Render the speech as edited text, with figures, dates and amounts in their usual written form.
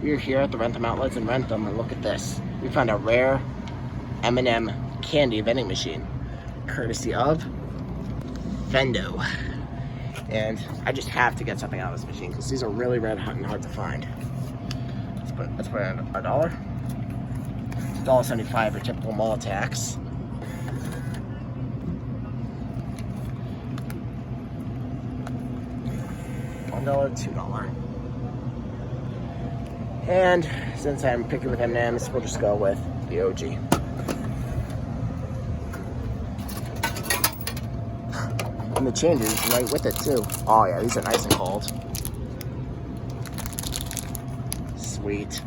We're here at the Wrentham outlets in Wrentham, and look at this. We found a rare M&M candy vending machine, courtesy of Vendo. And I just have to get something out of this machine because these are really red hot and hard to find. Let's put in $1. $1.75 for typical mall tax. $1, $2. And since I'm picky with M&Ms, we'll just go with the OG. And the change is right with it too. Oh yeah, these are nice and cold. Sweet.